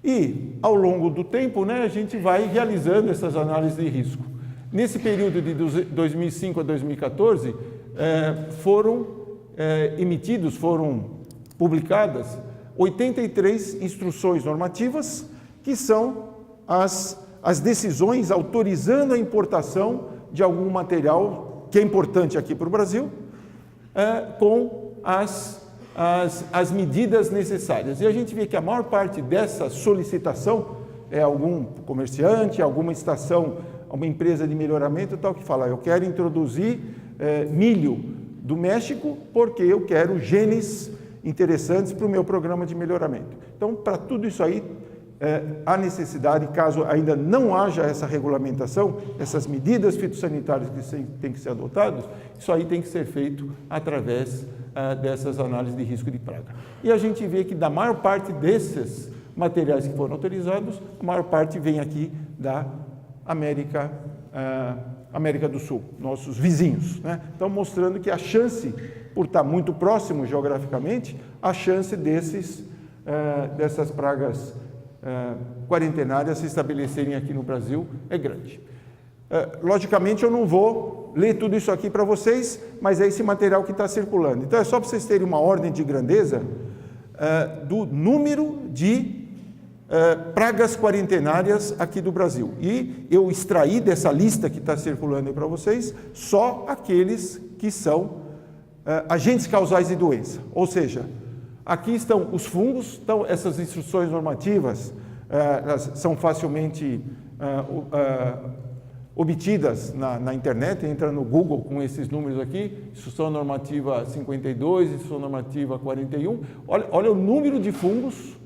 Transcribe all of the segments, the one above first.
E, ao longo do tempo, né, a gente vai realizando essas análises de risco. Nesse período de 2005 a 2014, foram publicadas 83 instruções normativas, que são as decisões autorizando a importação de algum material que é importante aqui para o Brasil, com as medidas necessárias. E a gente vê que a maior parte dessa solicitação é algum comerciante, alguma estação, uma empresa de melhoramento tal, que fala: eu quero introduzir milho do México porque eu quero genes interessantes para o meu programa de melhoramento. Então, para tudo isso aí, há necessidade, caso ainda não haja essa regulamentação, essas medidas fitossanitárias que têm que ser adotadas, isso aí tem que ser feito através dessas análises de risco de praga. E a gente vê que da maior parte desses materiais que foram autorizados, a maior parte vem aqui da América do Sul, nossos vizinhos, né? Então, mostrando que a chance, por estar muito próximo geograficamente, a chance dessas pragas quarentenárias se estabelecerem aqui no Brasil é grande. Logicamente, eu não vou ler tudo isso aqui para vocês, mas é esse material que está circulando. Então, é só para vocês terem uma ordem de grandeza do número de pragas quarentenárias aqui do Brasil. E eu extraí dessa lista que está circulando aí para vocês só aqueles que são agentes causais de doença. Ou seja, aqui estão os fungos. Então, essas instruções normativas elas são facilmente obtidas na internet. Entra no Google com esses números aqui: instrução normativa 52, instrução normativa 41. Olha o número de fungos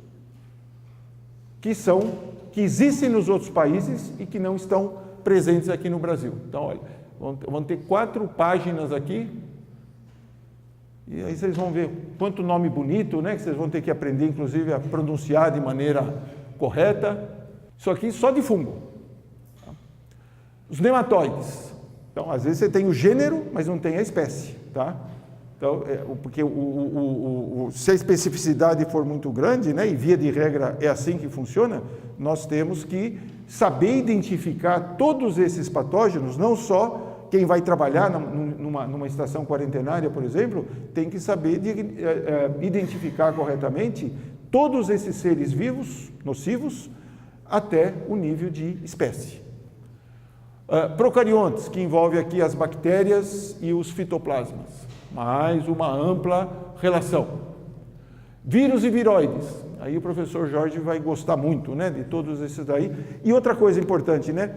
que existem nos outros países e que não estão presentes aqui no Brasil. Então, olha, vão ter 4 páginas aqui, e aí vocês vão ver quanto nome bonito, né, que vocês vão ter que aprender, inclusive, a pronunciar de maneira correta. Isso aqui só de fungo. Os nematóides. Então, às vezes você tem o gênero, mas não tem a espécie, tá? Então, porque se a especificidade for muito grande, né, e via de regra é assim que funciona, nós temos que saber identificar todos esses patógenos. Não só quem vai trabalhar numa estação quarentenária, por exemplo, tem que saber identificar corretamente todos esses seres vivos, nocivos, até o nível de espécie. Procariontes, que envolve aqui as bactérias e os fitoplasmas. Mais uma ampla relação. Vírus e viroides. Aí o professor Jorge vai gostar muito, né, de todos esses daí. E outra coisa importante, né,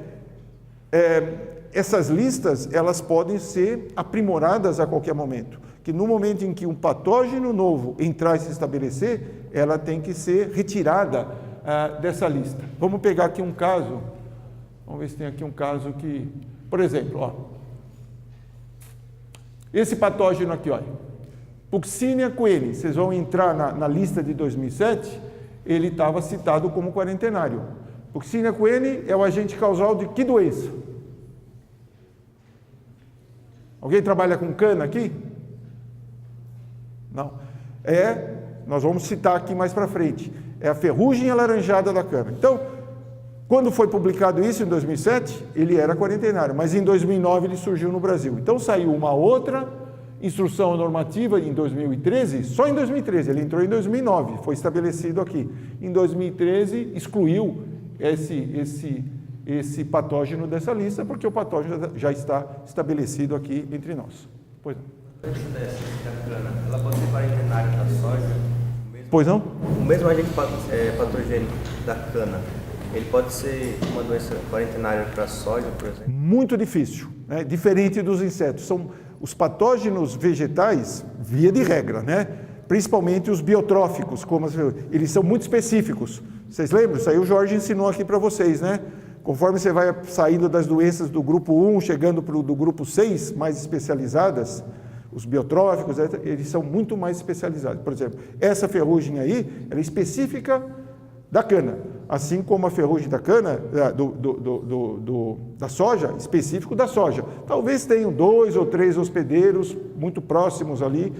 essas listas, elas podem ser aprimoradas a qualquer momento. Que no momento em que um patógeno novo entrar e se estabelecer, ela tem que ser retirada dessa lista. Vamos pegar aqui um caso. Vamos ver se tem aqui um caso que, por exemplo, ó, esse patógeno aqui, olha, Puccinia coeli, vocês vão entrar na lista de 2007, ele estava citado como quarentenário. Puccinia coeli é o agente causal de que doença? Alguém trabalha com cana aqui? Não. Nós vamos citar aqui mais para frente, é a ferrugem alaranjada da cana. Então, quando foi publicado isso, em 2007, ele era quarentenário, mas em 2009 ele surgiu no Brasil. Então, saiu uma outra instrução normativa em 2013, só em 2013, ele entrou em 2009, foi estabelecido aqui. Em 2013, excluiu esse patógeno dessa lista, porque o patógeno já está estabelecido aqui entre nós. Pois não. Ela pode ser quarentenária da soja? Pois não? O mesmo agente patogênico da cana, ele pode ser uma doença quarentenária para a soja, por exemplo? Muito difícil, né? Diferente dos insetos. São os patógenos vegetais, via de regra, né? Principalmente os biotróficos, eles são muito específicos. Vocês lembram? Isso aí o Jorge ensinou aqui para vocês, né? Conforme você vai saindo das doenças do grupo 1, chegando para o do grupo 6, mais especializadas, os biotróficos, eles são muito mais especializados. Por exemplo, essa ferrugem aí, ela é específica da cana, assim como a ferrugem da cana, da soja, específico da soja. Talvez tenham 2 ou 3 hospedeiros muito próximos ali,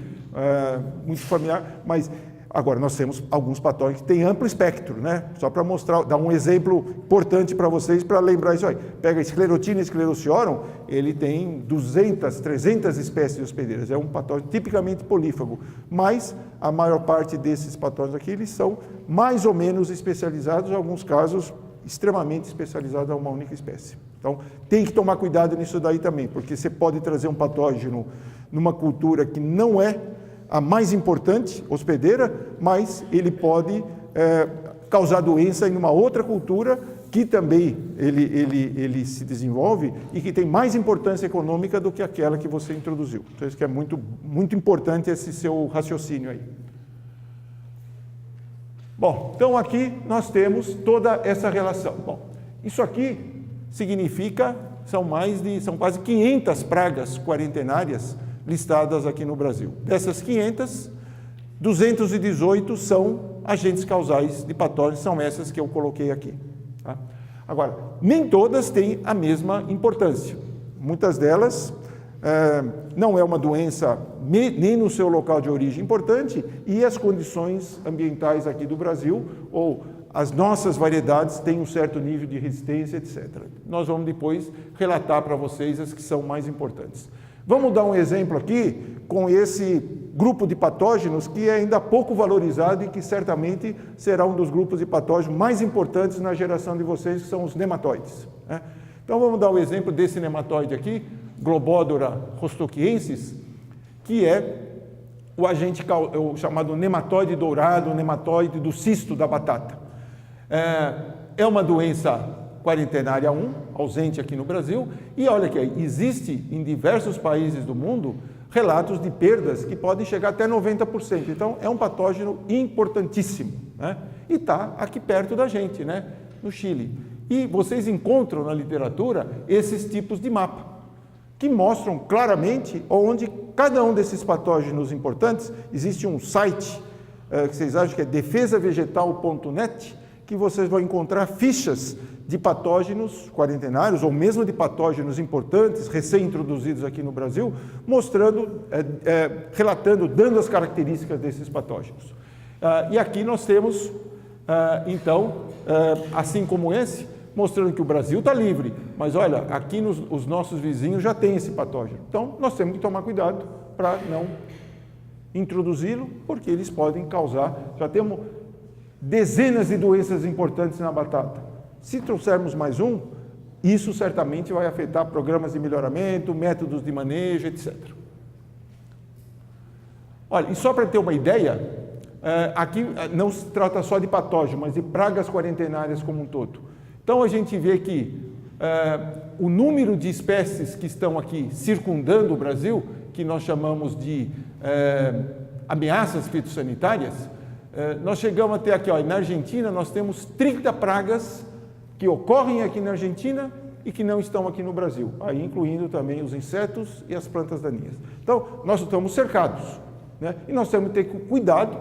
muito familiar, mas Agora, nós temos alguns patógenos que têm amplo espectro, né? Só para mostrar, dar um exemplo importante para vocês, para lembrar isso aí. Pega a Sclerotina sclerociorum, ele tem 200, 300 espécies de hospedeiras. É um patógeno tipicamente polífago, mas a maior parte desses patógenos aqui, eles são mais ou menos especializados, em alguns casos, extremamente especializados a uma única espécie. Então, tem que tomar cuidado nisso daí também, porque você pode trazer um patógeno numa cultura que não é a mais importante, hospedeira, mas ele pode causar doença em uma outra cultura que também ele se desenvolve e que tem mais importância econômica do que aquela que você introduziu. Então, isso que é muito, muito importante esse seu raciocínio aí. Bom, então aqui nós temos toda essa relação. Bom, isso aqui significa, são quase 500 pragas quarentenárias listadas aqui no Brasil. Dessas 500, 218 são agentes causais de patógenos, são essas que eu coloquei aqui. Tá? Agora, nem todas têm a mesma importância. Muitas delas não é uma doença nem no seu local de origem importante, e as condições ambientais aqui do Brasil, ou as nossas variedades têm um certo nível de resistência, etc. Nós vamos depois relatar para vocês as que são mais importantes. Vamos dar um exemplo aqui com esse grupo de patógenos que é ainda pouco valorizado e que certamente será um dos grupos de patógenos mais importantes na geração de vocês, que são os nematóides. Né? Então vamos dar o exemplo desse nematóide aqui, Globodora rostoquiensis, que é o agente o chamado nematóide dourado, o nematóide do cisto da batata. É uma doença quarentenária 1, ausente aqui no Brasil, e olha que existe em diversos países do mundo relatos de perdas que podem chegar até 90%. Então, é um patógeno importantíssimo, né? E está aqui perto da gente, né? No Chile. E vocês encontram na literatura esses tipos de mapa, que mostram claramente onde cada um desses patógenos importantes, existe um site que vocês acham que é defesavegetal.net, que vocês vão encontrar fichas de patógenos quarentenários, ou mesmo de patógenos importantes, recém-introduzidos aqui no Brasil, mostrando, relatando, dando as características desses patógenos. E aqui nós temos, então, assim como esse, mostrando que o Brasil está livre, mas olha, aqui os nossos vizinhos já têm esse patógeno. Então, nós temos que tomar cuidado para não introduzi-lo, porque eles podem causar, já temos dezenas de doenças importantes na batata. Se trouxermos mais um, isso certamente vai afetar programas de melhoramento, métodos de manejo, etc. Olha, e só para ter uma ideia, aqui não se trata só de patógeno, mas de pragas quarentenárias como um todo. Então a gente vê que o número de espécies que estão aqui circundando o Brasil, que nós chamamos de ameaças fitossanitárias, nós chegamos até aqui, ó, na Argentina nós temos 30 pragas que ocorrem aqui na Argentina e que não estão aqui no Brasil, aí incluindo também os insetos e as plantas daninhas. Então, nós estamos cercados, né? E nós temos que ter cuidado.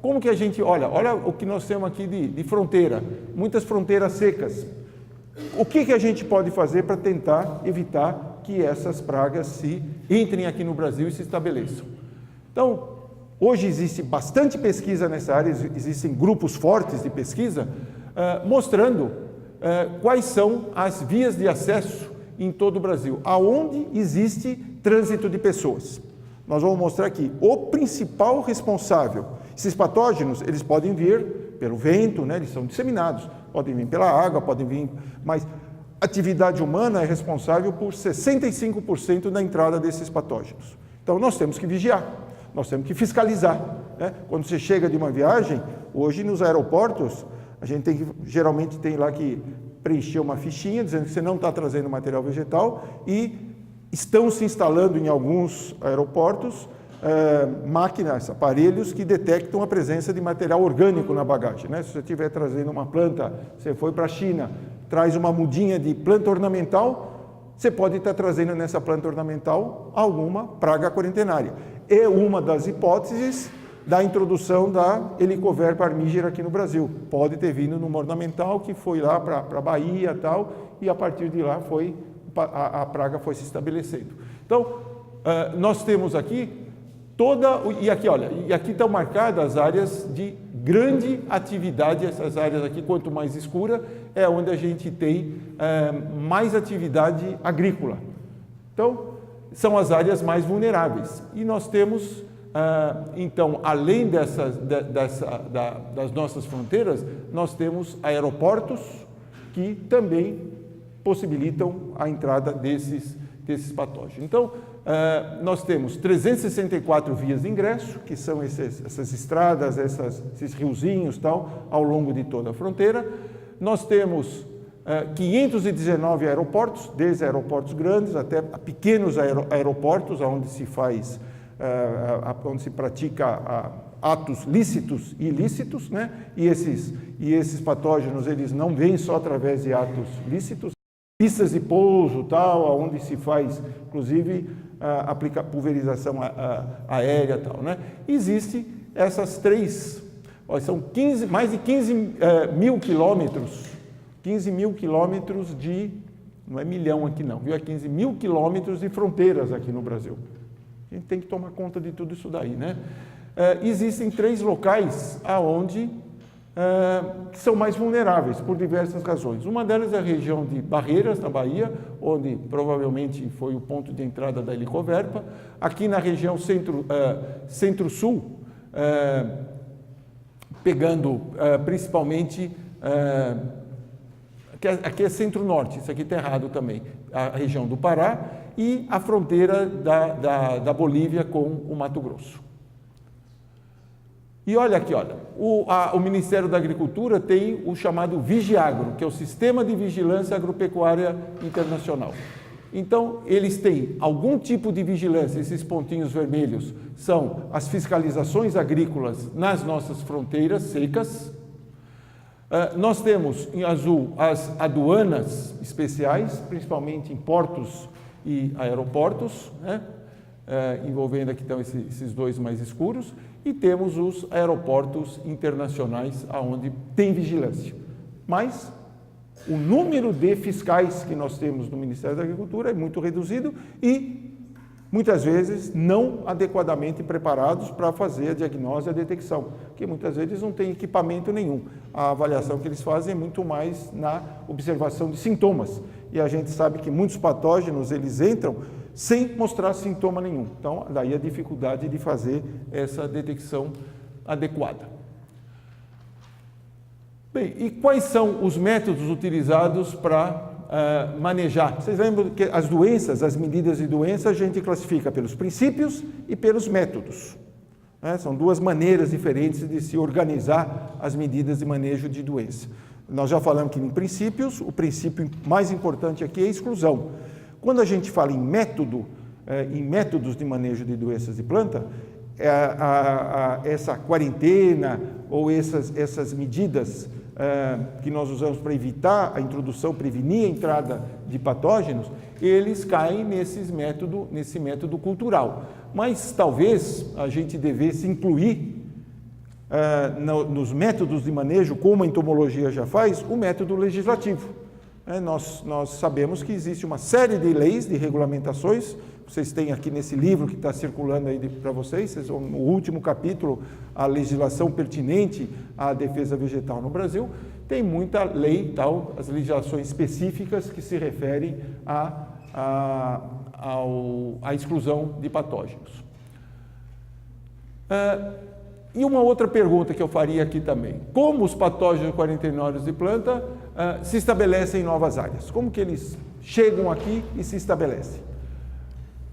Como que a gente, olha o que nós temos aqui de fronteira, muitas fronteiras secas. O que a gente pode fazer para tentar evitar que essas pragas se entrem aqui no Brasil e se estabeleçam? Então, hoje existe bastante pesquisa nessa área, existem grupos fortes de pesquisa mostrando quais são as vias de acesso em todo o Brasil, aonde existe trânsito de pessoas. Nós vamos mostrar aqui o principal responsável. Esses patógenos, eles podem vir pelo vento, né? Eles são disseminados, podem vir pela água, podem vir, mas a atividade humana é responsável por 65% da entrada desses patógenos. Então, nós temos que vigiar, nós temos que fiscalizar, né? Quando você chega de uma viagem, hoje nos aeroportos, a gente geralmente tem lá que preencher uma fichinha dizendo que você não está trazendo material vegetal, e estão se instalando em alguns aeroportos máquinas, aparelhos que detectam a presença de material orgânico na bagagem, né? Se você estiver trazendo uma planta, você foi para a China, traz uma mudinha de planta ornamental, você pode estar trazendo nessa planta ornamental alguma praga quarentenária. É uma das hipóteses da introdução da Helicoverpa armígera aqui no Brasil. Pode ter vindo numa ornamental que foi lá para a Bahia e tal, e a partir de lá a praga foi se estabelecendo. Então, nós temos aqui E aqui, olha, e aqui estão marcadas as áreas de grande atividade. Essas áreas aqui, quanto mais escura, é onde a gente tem mais atividade agrícola. Então, são as áreas mais vulneráveis. E nós temos, então, além das nossas fronteiras, nós temos aeroportos que também possibilitam a entrada desses patógenos. Então, nós temos 364 vias de ingresso, que são essas estradas, esses riozinhos tal, ao longo de toda a fronteira. Nós temos 519 aeroportos, desde aeroportos grandes até pequenos aeroportos, onde se faz, onde se pratica atos lícitos e ilícitos, né? E esses patógenos, eles não vêm só através de atos lícitos. Pistas de pouso, tal, onde se faz, inclusive, aplicar pulverização aérea, tal, né? Existem essas três, são mais de 15 mil quilômetros, 15 mil quilômetros de, não é milhão aqui não, viu? É 15 mil quilômetros de fronteiras aqui no Brasil. A gente tem que tomar conta de tudo isso daí, né? Existem 3 locais aonde que são mais vulneráveis por diversas razões. Uma delas é a região de Barreiras, na Bahia, onde provavelmente foi o ponto de entrada da Helicoverpa. Aqui na região centro-sul, pegando principalmente, aqui é centro-norte, isso aqui está errado também, a região do Pará e a fronteira da Bolívia com o Mato Grosso. E olha aqui, olha, o Ministério da Agricultura tem o chamado Vigiagro, que é o Sistema de Vigilância Agropecuária Internacional. Então, eles têm algum tipo de vigilância, esses pontinhos vermelhos são as fiscalizações agrícolas nas nossas fronteiras secas. Nós temos em azul as aduanas especiais, principalmente em portos e aeroportos, né? Envolvendo aqui então esses 2 mais escuros, e temos os aeroportos internacionais onde tem vigilância. Mas o número de fiscais que nós temos no Ministério da Agricultura é muito reduzido e muitas vezes não adequadamente preparados para fazer a diagnose e a detecção, porque muitas vezes não tem equipamento nenhum. A avaliação que eles fazem é muito mais na observação de sintomas, e a gente sabe que muitos patógenos eles entram sem mostrar sintoma nenhum. Então, daí a dificuldade de fazer essa detecção adequada. Bem, e quais são os métodos utilizados para manejar? Vocês lembram que as doenças, as medidas de doença, a gente classifica pelos princípios e pelos métodos, né? São 2 maneiras diferentes de se organizar as medidas de manejo de doença. Nós já falamos que em princípios, o princípio mais importante aqui é a exclusão. Quando a gente fala em métodos de manejo de doenças de planta, essa quarentena ou essas medidas que nós usamos para evitar a introdução, prevenir a entrada de patógenos, eles caem nesse método cultural. Mas talvez a gente devesse incluir nos métodos de manejo, como a entomologia já faz, o método legislativo. Nós sabemos que existe uma série de leis, de regulamentações, vocês têm aqui nesse livro que está circulando aí para vocês, no último capítulo, a legislação pertinente à defesa vegetal no Brasil, tem muita lei, tal, as legislações específicas que se referem à exclusão de patógenos. E uma outra pergunta que eu faria aqui também, como os patógenos quarentenários de planta se estabelecem em novas áreas? Como que eles chegam aqui e se estabelecem?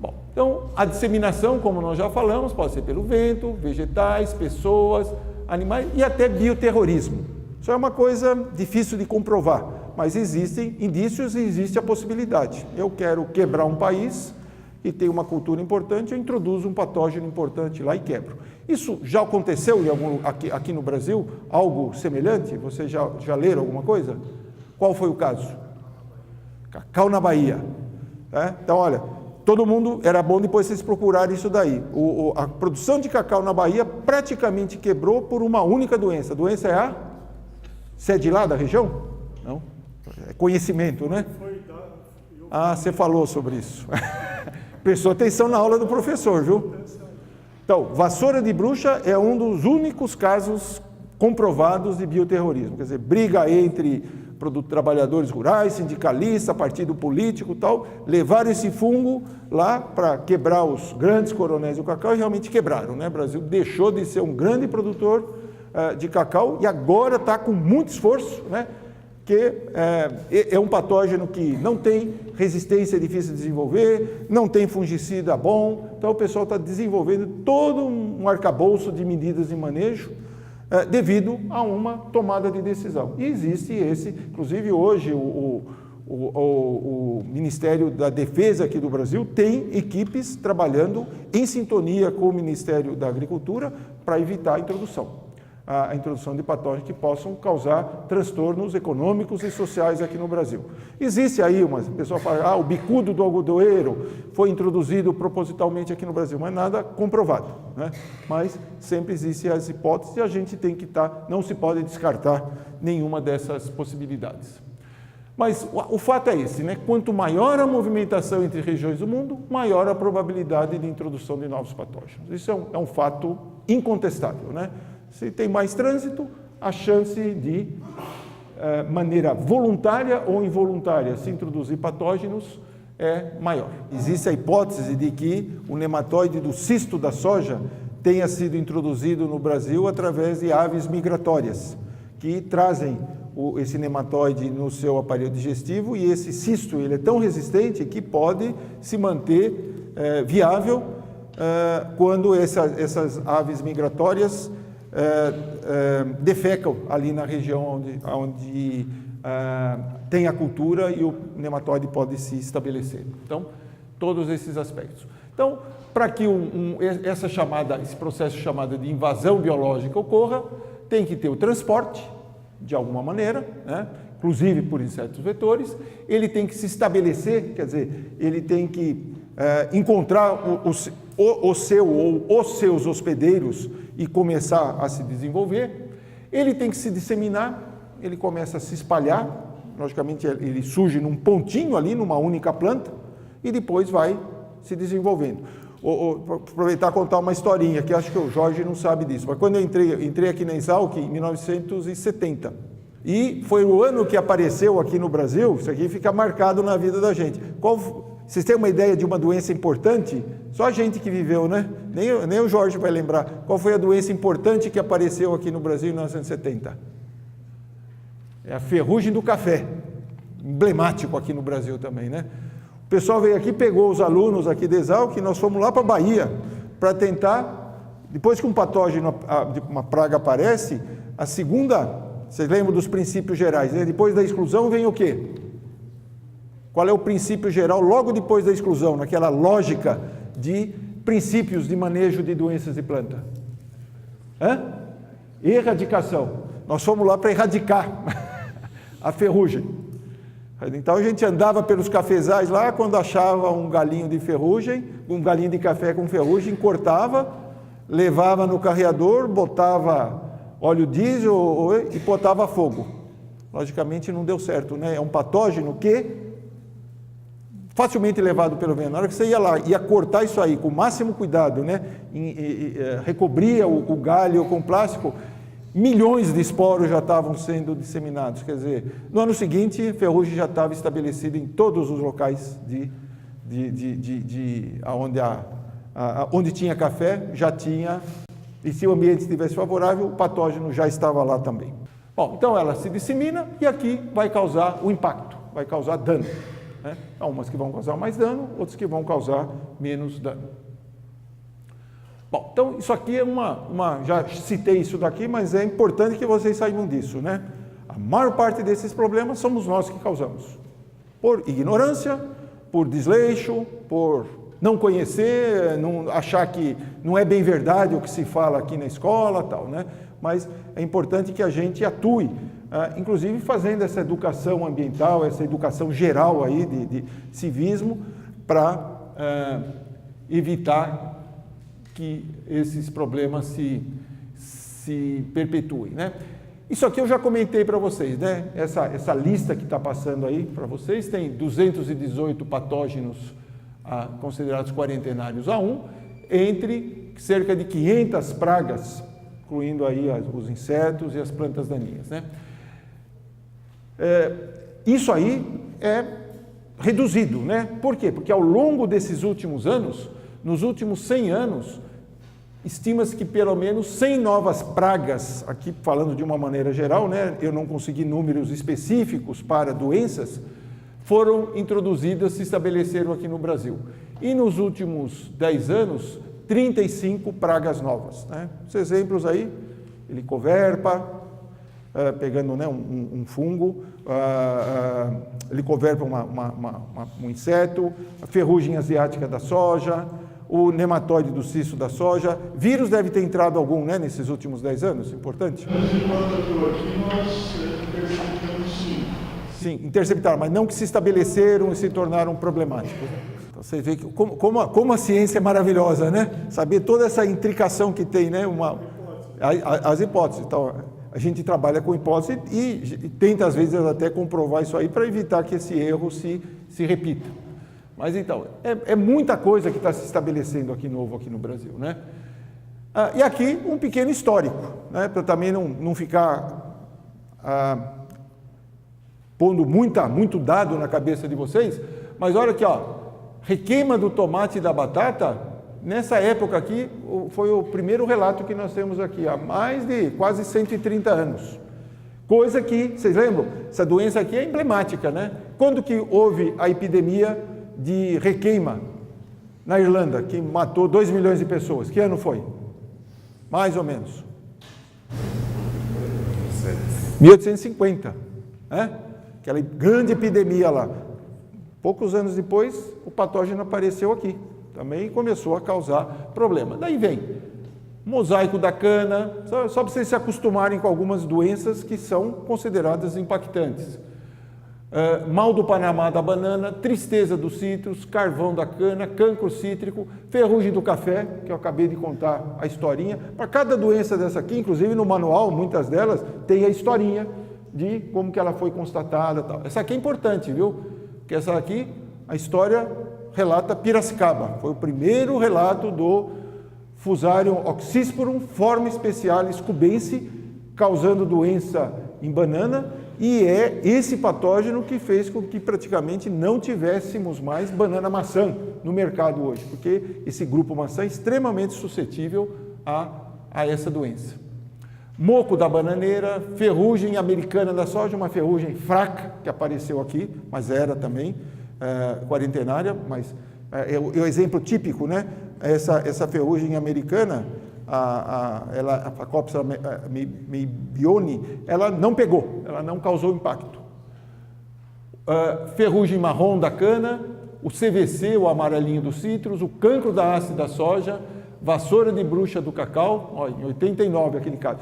Bom, então a disseminação, como nós já falamos, pode ser pelo vento, vegetais, pessoas, animais e até bioterrorismo. Isso é uma coisa difícil de comprovar, mas existem indícios e existe a possibilidade. Eu quero quebrar um país e tem uma cultura importante, eu introduzo um patógeno importante lá e quebro. Isso já aconteceu aqui no Brasil, algo semelhante? Vocês já leram alguma coisa? Qual foi o caso? Cacau na Bahia. Então, olha, todo mundo, era bom depois vocês procurarem isso daí. A produção de cacau na Bahia praticamente quebrou por uma única doença. A doença é Você é de lá, da região? Não? É conhecimento, né? Você falou sobre isso. Prestou atenção na aula do professor, viu? Então, vassoura de bruxa é um dos únicos casos comprovados de bioterrorismo, quer dizer, briga entre trabalhadores rurais, sindicalistas, partido político e tal, levaram esse fungo lá para quebrar os grandes coronéis do cacau e realmente quebraram, né? O Brasil deixou de ser um grande produtor de cacau e agora está com muito esforço, né? Que é um patógeno que não tem resistência, é difícil de desenvolver, não tem fungicida bom, então o pessoal está desenvolvendo todo um arcabouço de medidas de manejo devido a uma tomada de decisão. E existe esse, inclusive hoje o Ministério da Defesa aqui do Brasil tem equipes trabalhando em sintonia com o Ministério da Agricultura para evitar a introdução de patógenos que possam causar transtornos econômicos e sociais aqui no Brasil. Existe aí o pessoal fala, o bicudo do algodoeiro foi introduzido propositalmente aqui no Brasil, mas nada comprovado, né? Mas sempre existem as hipóteses e a gente tem que não se pode descartar nenhuma dessas possibilidades. Mas o fato é esse, né? Quanto maior a movimentação entre regiões do mundo, maior a probabilidade de introdução de novos patógenos. Isso é um fato incontestável, né? Se tem mais trânsito, a chance de, maneira voluntária ou involuntária, se introduzir patógenos é maior. Existe a hipótese de que o nematóide do cisto da soja tenha sido introduzido no Brasil através de aves migratórias, que trazem esse nematóide no seu aparelho digestivo e esse cisto ele é tão resistente que pode se manter viável quando essas aves migratórias defecam ali na região onde tem a cultura e o nematóide pode se estabelecer. Então, todos esses aspectos. Então, para que esse processo chamado de invasão biológica ocorra, tem que ter o transporte, de alguma maneira, né? Inclusive por insetos vetores, ele tem que se estabelecer, quer dizer, ele tem que encontrar o seu ou os seus hospedeiros e começar a se desenvolver, ele tem que se disseminar, ele começa a se espalhar, logicamente ele surge num pontinho ali, numa única planta, e depois vai se desenvolvendo. Vou aproveitar e contar uma historinha, que acho que o Jorge não sabe disso, mas quando eu entrei aqui na Exalc em 1970, e foi o ano que apareceu aqui no Brasil, isso aqui fica marcado na vida da gente. Vocês têm uma ideia de uma doença importante? Só a gente que viveu, né? Nem o Jorge vai lembrar. Qual foi a doença importante que apareceu aqui no Brasil em 1970? É a ferrugem do café, emblemático aqui no Brasil também, né? O pessoal veio aqui, pegou os alunos aqui de Exalc, nós fomos lá para a Bahia para tentar, depois que um patógeno, uma praga aparece, a segunda, vocês lembram dos princípios gerais, né? Depois da exclusão vem o quê? Qual é o princípio geral logo depois da exclusão, naquela lógica de princípios de manejo de doenças de planta? Erradicação. Nós fomos lá para erradicar a ferrugem. Então a gente andava pelos cafezais lá, quando achava um galinho de ferrugem, um galinho de café com ferrugem, cortava, levava no carreador, botava óleo diesel e botava fogo. Logicamente não deu certo, né? É um patógeno que facilmente levado pelo veneno. Na hora que você ia lá, ia cortar isso aí com o máximo cuidado, né? Recobria o galho com plástico, milhões de esporos já estavam sendo disseminados. Quer dizer, no ano seguinte, a ferrugem já estava estabelecida em todos os locais onde tinha café, já tinha, e se o ambiente estivesse favorável, o patógeno já estava lá também. Bom, então ela se dissemina e aqui vai causar o impacto, vai causar dano. Né? Há umas que vão causar mais dano, outras que vão causar menos dano. Bom, então isso aqui é já citei isso daqui, mas é importante que vocês saibam disso, né? A maior parte desses problemas somos nós que causamos. Por ignorância, por desleixo, por não conhecer, achar que não é bem verdade o que se fala aqui na escola, tal, né? Mas é importante que a gente atue, inclusive fazendo essa educação ambiental, essa educação geral aí de civismo, para evitar que esses problemas se perpetuem, né? Isso aqui eu já comentei para vocês, né? Essa lista que está passando aí para vocês, tem 218 patógenos considerados quarentenários A1, entre cerca de 500 pragas, incluindo aí os insetos e as plantas daninhas, né? Isso aí é reduzido, né? Por quê? Porque ao longo desses últimos anos, nos últimos 100 anos, estima-se que pelo menos 100 novas pragas, aqui falando de uma maneira geral, né? Eu não consegui números específicos para doenças, foram introduzidas, se estabeleceram aqui no Brasil. E nos últimos 10 anos, 35 pragas novas, né? Os exemplos aí, helicoverpa, pegando, né, um fungo, helicoverpa, um inseto, a ferrugem asiática da soja, o nematóide do cisto da soja. Vírus deve ter entrado algum, né, nesses últimos 10 anos, importante? Enquanto aqui nós interceptamos sim. Sim, interceptaram, mas não que se estabeleceram e se tornaram problemáticos. Então, você vê que, como a ciência é maravilhosa, né? Saber toda essa intricação que tem, né? As hipóteses. Então, a gente trabalha com hipótese e tenta, às vezes, até comprovar isso aí para evitar que esse erro se repita. Mas, então, é muita coisa que está se estabelecendo aqui novo aqui no Brasil, né? E aqui um pequeno histórico, né? Para também não ficar pondo muito dado na cabeça de vocês, mas olha aqui, ó, requeima do tomate e da batata, nessa época aqui, foi o primeiro relato que nós temos aqui, há mais de quase 130 anos. Coisa que, vocês lembram? Essa doença aqui é emblemática, né? Quando que houve a epidemia de requeima na Irlanda, que matou 2 milhões de pessoas? Que ano foi? Mais ou menos. 1850, né? Aquela grande epidemia lá. Poucos anos depois, o patógeno apareceu aqui. Também começou a causar problema. Daí vem mosaico da cana, só para vocês se acostumarem com algumas doenças que são consideradas impactantes. Mal do Panamá da banana, tristeza dos citros, carvão da cana, cancro cítrico, ferrugem do café, que eu acabei de contar a historinha. Para cada doença dessa aqui, inclusive no manual, muitas delas, tem a historinha de como que ela foi constatada. Tal. Essa aqui é importante, viu? Porque essa aqui, a história relata Piracicaba. Foi o primeiro relato do Fusarium oxysporum forma specialis cubense, causando doença em banana, e é esse patógeno que fez com que praticamente não tivéssemos mais banana-maçã no mercado hoje, porque esse grupo maçã é extremamente suscetível a essa doença. Moco da bananeira, ferrugem americana da soja, uma ferrugem fraca que apareceu aqui, mas era também quarentenária, mas é o exemplo típico, né? Essa ferrugem americana, a Copsa meibione, ela não pegou, ela não causou impacto. Ferrugem marrom da cana, o CVC, o amarelinho dos citros, o cancro da haste da soja, vassoura de bruxa do cacau, ó, em 89 aquele caso,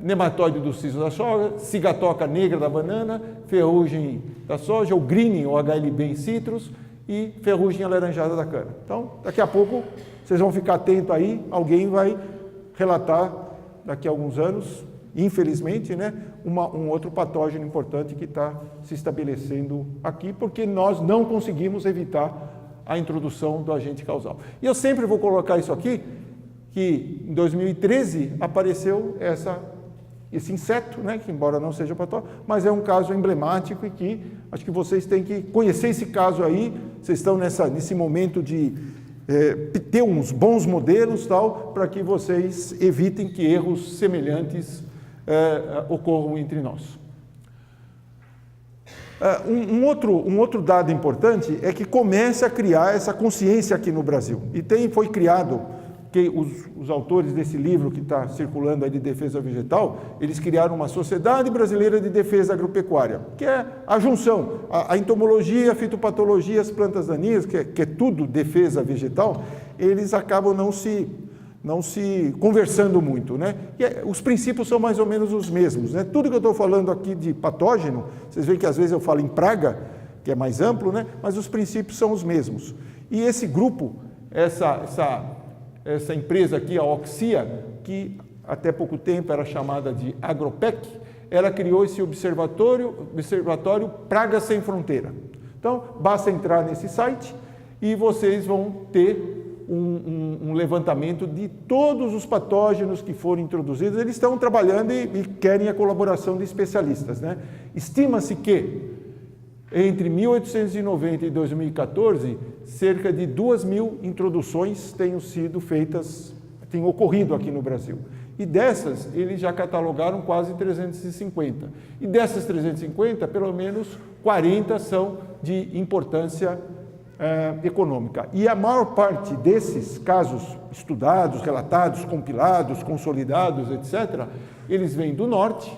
nematóide do cisto da soja, cigatoca negra da banana, ferrugem da soja, o greening ou HLB em citros e ferrugem alaranjada da cana. Então, daqui a pouco, vocês vão ficar atentos aí, alguém vai relatar daqui a alguns anos, infelizmente, né, um outro patógeno importante que está se estabelecendo aqui, porque nós não conseguimos evitar a introdução do agente causal. E eu sempre vou colocar isso aqui, que em 2013 apareceu esse inseto, né, que embora não seja patógeno, mas é um caso emblemático e que acho que vocês têm que conhecer esse caso aí, vocês estão nesse momento de ter uns bons modelos tal, para que vocês evitem que erros semelhantes ocorram entre nós. Um outro dado importante é que começa a criar essa consciência aqui no Brasil. E foi criado, que os autores desse livro que está circulando aí de defesa vegetal, eles criaram uma Sociedade Brasileira de Defesa Agropecuária, que é a junção, a entomologia, a fitopatologia, as plantas daninhas, que é tudo defesa vegetal, eles acabam não se conversando muito, né? E os princípios são mais ou menos os mesmos, né? Tudo que eu estou falando aqui de patógeno, vocês veem que às vezes eu falo em praga, que é mais amplo, né? Mas os princípios são os mesmos. E esse grupo, essa empresa aqui, a Oxia, que até pouco tempo era chamada de Agropec, ela criou esse observatório Pragas Sem Fronteira. Então, basta entrar nesse site e vocês vão ter um levantamento de todos os patógenos que foram introduzidos. Eles estão trabalhando e querem a colaboração de especialistas, né? Estima-se que entre 1890 e 2014, cerca de 2.000 introduções tenham sido feitas, tenham ocorrido aqui no Brasil. E dessas, eles já catalogaram quase 350. E dessas 350, pelo menos 40 são de importância econômica. E a maior parte desses casos estudados, relatados, compilados, consolidados, etc., eles vêm do norte,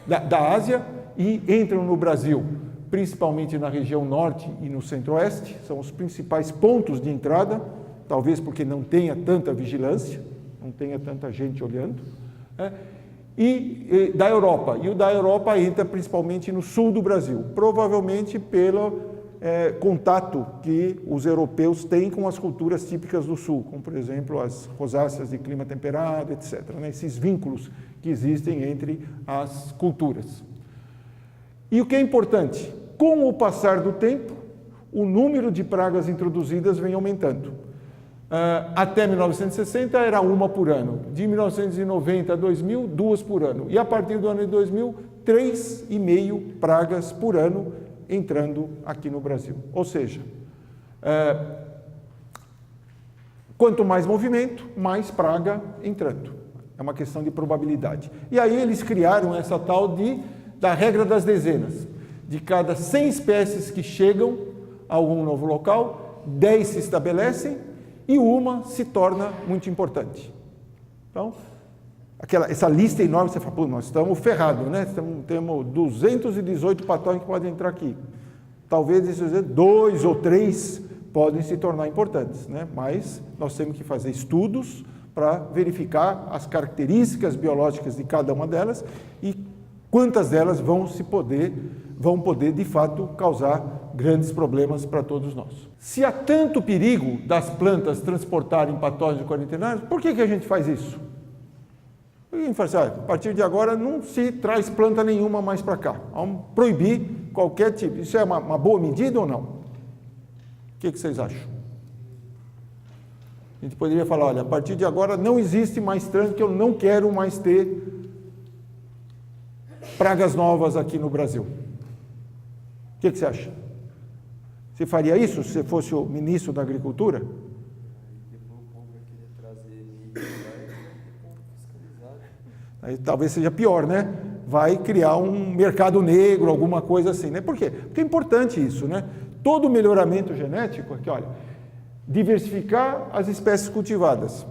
da Ásia, e entram no Brasil, principalmente na região norte e no centro-oeste, são os principais pontos de entrada, talvez porque não tenha tanta vigilância, não tenha tanta gente olhando, e da Europa. E o da Europa entra principalmente no sul do Brasil, provavelmente pelo contato que os europeus têm com as culturas típicas do sul, como, por exemplo, as rosáceas de clima temperado, etc., né? Esses vínculos que existem entre as culturas. E o que é importante, com o passar do tempo, o número de pragas introduzidas vem aumentando. Até 1960 era uma por ano, de 1990 a 2000, 2 por ano, e a partir do ano de 2000, 3,5 pragas por ano entrando aqui no Brasil. Ou seja, quanto mais movimento, mais praga entrando. É uma questão de probabilidade. E aí eles criaram essa tal da regra das dezenas. De cada 100 espécies que chegam a algum novo local, 10 se estabelecem e uma se torna muito importante. Então, essa lista enorme, você fala, pô, nós estamos ferrados, né? Temos 218 patógenos que podem entrar aqui. Talvez esses 2 ou 3 podem se tornar importantes, né? Mas nós temos que fazer estudos para verificar as características biológicas de cada uma delas e quantas delas vão poder, de fato, causar grandes problemas para todos nós. Se há tanto perigo das plantas transportarem patógenos quarentenários, por que a gente faz isso? A gente fala assim, a partir de agora não se traz planta nenhuma mais para cá. Vamos proibir qualquer tipo. Isso é uma boa medida ou não? O que vocês acham? A gente poderia falar, olha, a partir de agora não existe mais trânsito, eu não quero mais ter pragas novas aqui no Brasil. O que você acha? Você faria isso se você fosse o ministro da Agricultura? Aí talvez seja pior, né? Vai criar um mercado negro, alguma coisa assim, né? Por quê? Porque é importante isso, né? Todo melhoramento genético, aqui, olha, diversificar as espécies cultivadas.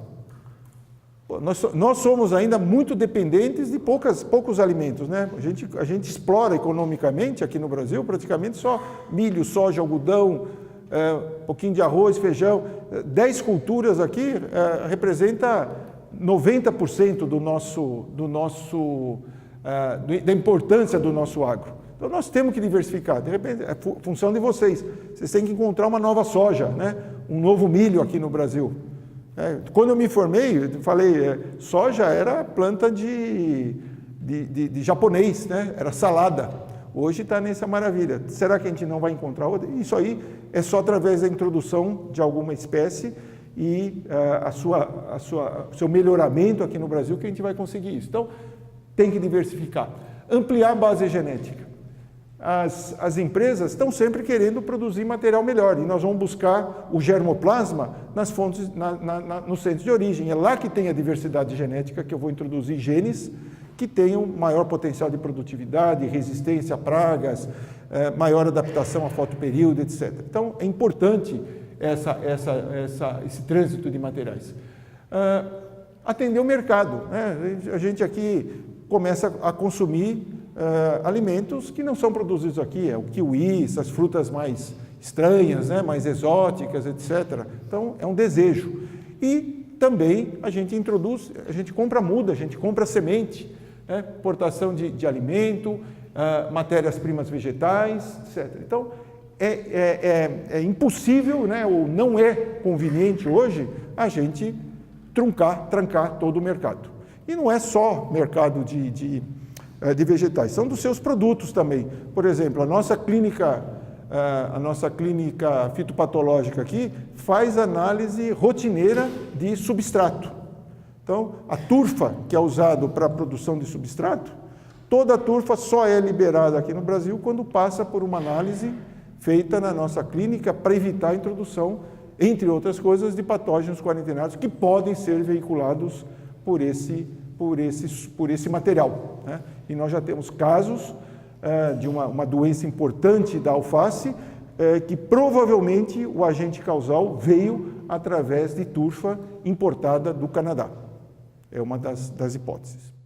Nós somos ainda muito dependentes de poucos alimentos, né? A gente explora economicamente aqui no Brasil praticamente só milho, soja, algodão, um pouquinho de arroz, feijão. 10 culturas aqui representa 90% da importância do nosso agro. Então nós temos que diversificar. De repente, é função de vocês. Vocês têm que encontrar uma nova soja, né? Um novo milho aqui no Brasil. Quando eu me formei, eu falei, soja era planta de japonês, né? Era salada. Hoje está nessa maravilha. Será que a gente não vai encontrar outra? Isso aí é só através da introdução de alguma espécie e o seu melhoramento aqui no Brasil que a gente vai conseguir isso. Então, tem que diversificar. Ampliar a base genética. As empresas estão sempre querendo produzir material melhor e nós vamos buscar o germoplasma nas fontes, nos centros de origem. É lá que tem a diversidade genética que eu vou introduzir genes que tenham maior potencial de produtividade, resistência a pragas, maior adaptação a fotoperíodo, etc. Então, é importante esse trânsito de materiais. Atender o mercado, né? A gente aqui começa a consumir alimentos que não são produzidos aqui, o kiwi, essas frutas mais estranhas, né, mais exóticas, etc. Então, é um desejo. E também a gente compra muda, a gente compra semente, né, importação de alimento, matérias-primas vegetais, etc. Então, é impossível, né, ou não é conveniente hoje a gente trancar todo o mercado. E não é só mercado de vegetais, são dos seus produtos também. Por exemplo, a nossa clínica a nossa clínica fitopatológica aqui faz análise rotineira de substrato. Então, a turfa que é usado para a produção de substrato, toda a turfa só é liberada aqui no Brasil quando passa por uma análise feita na nossa clínica para evitar a introdução, entre outras coisas, de patógenos quarentenários que podem ser veiculados por esse material, né? E nós já temos casos de uma doença importante da alface, que provavelmente o agente causal veio através de turfa importada do Canadá. É uma das hipóteses.